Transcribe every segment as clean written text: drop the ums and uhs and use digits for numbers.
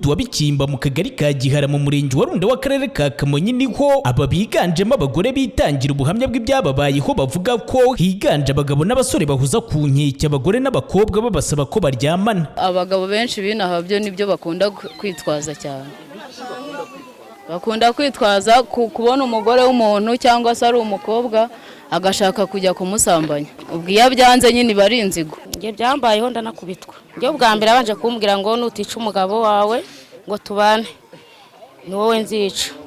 umudugudu wa Bikimba mu Akagari ka Gihara mu Murenge wa Runda w'Akarere ka Kamonyi niho aba biganjemo abagore bitangira ubuhamya bw'ibyababayeho bavuga ko higanje abagabo n'abasore bahuza ku nkeke abagore n'abakobwa babasaba ko baryamana. Abagabo benshi binaha byo nibyo bakunda kwitwaza cyane. Bakunda kwitwaza kubona umugore w'umuntu cyangwa se ari umukobwa agashaka kujya kumusambanya. Ubwo iyo byanze nyine bari inzigo. Nge byambayeho ndanakubitwa. Nge bwa mbere abanje kumbwira ngo nutica umugabo wawe ngo tubane ni wowe nzica.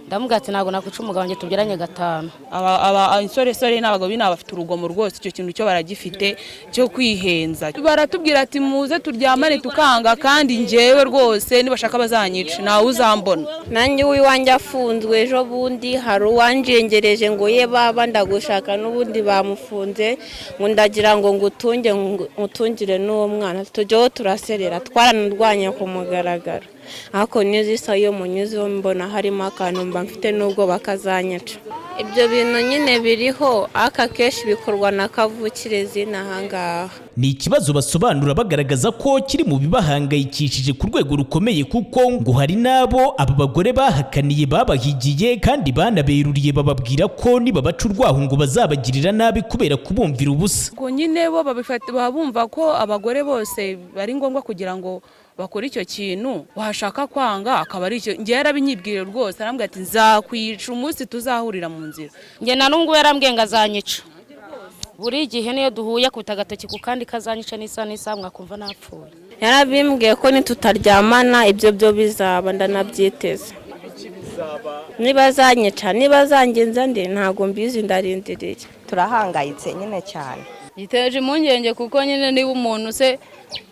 Ndamubwira ati ntago nakuca umugabo nge tubyaranye 5. Insore n'abagabo bina bafite urugomo rwose, icyo kintu cyo baragifite cyo kwihenza. Baratubwira ati muze turyamane tukanga, kandi njewe rwose nibashaka bazanyica nawe uzambona. Nanjye wiwanje afunzwe ejo bundi hari uwanjengereje ngo ye baba ndagushaka n'ubundi bamufunze ngo ndagira ngo ngutungire n'uwo mwana. Tujyeho turaserera twaranurwanye ku mugaragaro. Ako nizisa yo munyuzo mbona harimo akantu mba mfite nubwo bakazanyaca. Ibyo bintu nyine biriho aka keshi bikorwa na kavukire zina hangaha. Ni ikibazo basobanura bagaragaza ko kiri mu bibahangayikishije ku rwego rukomeye, kuko ngo hari nabo aba bagore bahakaniye babahigiye kandi banaberuriye bababwira ko nibabaca urwaho ngo bazabagirira nabi kubera kubumvira ubusa. Ngo nyine bo babumva ko abagore bose bari ngombwa kugira ngo bakora icyo kintu, washaka kwanga akaba ari icyo. Ngiye yarabinyibwire rwose, arambwira ati nzakwica umunsi tuzahurira mu nzira. Nge na nungu yarambwiye ngo azanyica. Buri gihe niyo duhuye ku tagatoki ku kandi kazanyica n'isa mwakumva napfuye. Yarabimbwiye ko nitutaryamana ibyo byo bizaba, ndanabyiteze. Niba zanyica niba zangenza ndi ntago mbizi, ndarindiriye. Turahangayitse nyine cyane. Giteje impungenge kuko nyine niba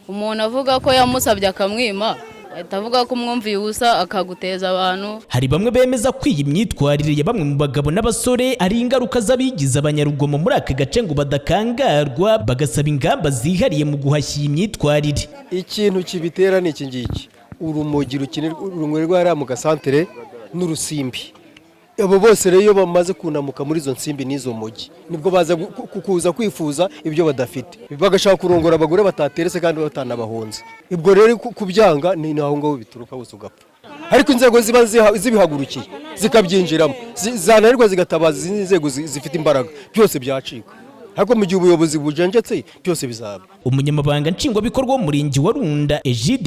umuntu avuga ko yamusabye akamwima, atavuga ko umwumviye ubusa akaguteza abantu. Hari bamwe bemeza ko iyi myitwarire ya bamwe mu bagabo n'abasore ari ingaruka z'abigize abanyarugomo muri aka gace ngo badakangarwa, bagasaba ingamba zihariye mu guhashya iyi myitwarire. Ikintu kibitera ni iki ngiki: urumogi runywera hariya mu gasantere n'urusimbi. Abo bose rero iyo bamaze kunamuka muri izo nsimbi n'izo mogi nibwo baza kuza kwifuza ibyo badafite, bagashaka kurongora abagore bataterese kandi batanabahonze. Ibwo rero kubyanga ni naho ngo bituruka bose ugapfa. Ariko inzego ziba zibihagurukiye zikabyinjiramo, zananirwa zigatabaza izindi nzego zifite imbaraga, byose byacika. Ariko mu gihe ubuyobozi bujenjetse byose bizaba. Umunyamabanga nshingwabikorwa w'Umurenge wa Runda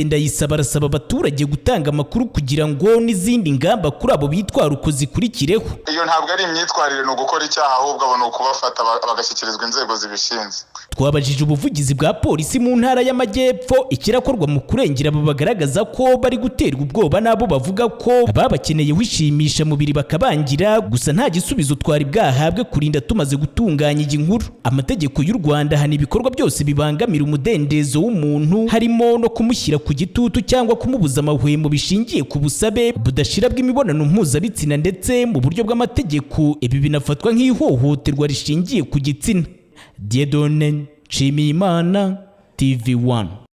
Ndayisaba arasaba abaturage gutanga amakuru kugira ngo n'izindi ngamba kuri abo bitwara uko zikurikireho. Iyo ntabwo ari imyitwarire no gukora icyaha, ahubwo abo no kubafata bagashyikirizwa inzego zibishinzwe. Twabajije ubuvugizi bwa polisi mu ntara y'Amajyepfo ikirakorwa mu kurengera abo bagaragaza ko bari guterwa ubwoba nabo bavuga ko babakeneye wishimisha mubiri bakabangira, gusa nta gisubizo twari bwahabwe kurinda tumaze gutunganya iyi nkuru. Amategeko y'u Rwanda hana ibikorwa byose bibangamira umudendezo w'umuntu, harimo no kumushyira ku gitutu cyangwa kumubuza amahwemo bishingiye ku busabe budashira bw'imibonano mpuzabitsina, ndetse mu buryo bw'amategeko ibi binafatwa nk'ihohoterwa rishingiye ku gitsina. Diedone Imana TV1.